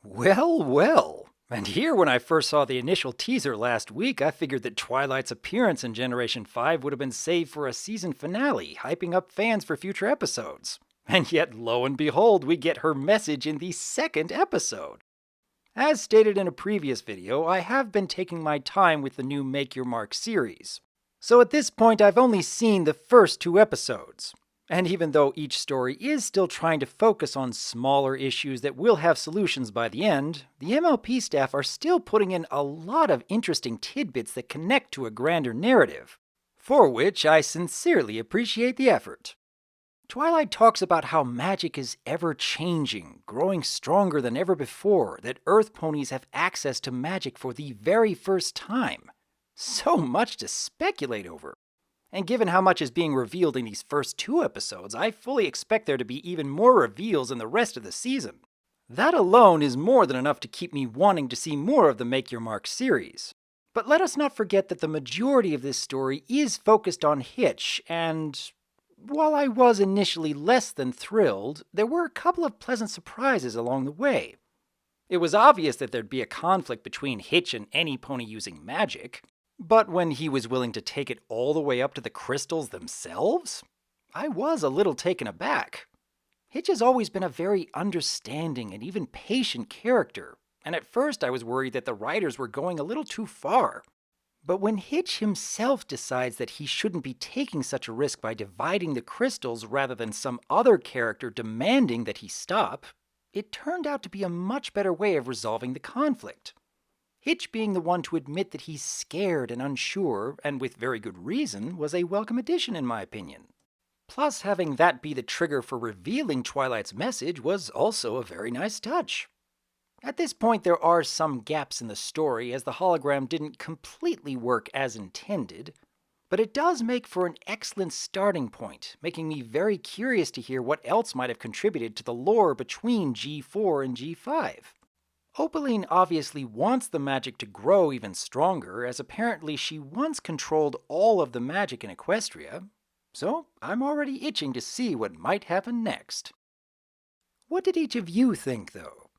Well, well. And here, when I first saw the initial teaser last week, I figured that Twilight's appearance in Generation 5 would have been saved for a season finale, hyping up fans for future episodes. And yet, lo and behold, we get her message in the second episode. As stated in a previous video, I have been taking my time with the new Make Your Mark series. So at this point, I've only seen the first two episodes. And even though each story is still trying to focus on smaller issues that will have solutions by the end, the MLP staff are still putting in a lot of interesting tidbits that connect to a grander narrative, for which I sincerely appreciate the effort. Twilight talks about how magic is ever-changing, growing stronger than ever before, that Earth ponies have access to magic for the very first time. So much to speculate over. And given how much is being revealed in these first two episodes, I fully expect there to be even more reveals in the rest of the season. That alone is more than enough to keep me wanting to see more of the Make Your Mark series. But let us not forget that the majority of this story is focused on Hitch, and while I was initially less than thrilled, there were a couple of pleasant surprises along the way. It was obvious that there'd be a conflict between Hitch and any pony using magic. But when he was willing to take it all the way up to the crystals themselves, I was a little taken aback. Hitch has always been a very understanding and even patient character, and at first I was worried that the writers were going a little too far. But when Hitch himself decides that he shouldn't be taking such a risk by dividing the crystals rather than some other character demanding that he stop, it turned out to be a much better way of resolving the conflict. Hitch being the one to admit that he's scared and unsure, and with very good reason, was a welcome addition in my opinion. Plus, having that be the trigger for revealing Twilight's message was also a very nice touch. At this point, there are some gaps in the story, as the hologram didn't completely work as intended, but it does make for an excellent starting point, making me very curious to hear what else might have contributed to the lore between G4 and G5. Opaline obviously wants the magic to grow even stronger, as apparently she once controlled all of the magic in Equestria, so I'm already itching to see what might happen next. What did each of you think, though?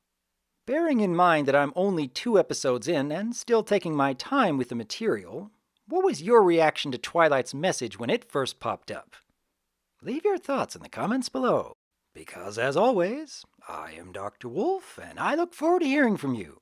Bearing in mind that I'm only 2 episodes in and still taking my time with the material, what was your reaction to Twilight's message when it first popped up? Leave your thoughts in the comments below. Because, as always, I am Dr. Wolf, and I look forward to hearing from you.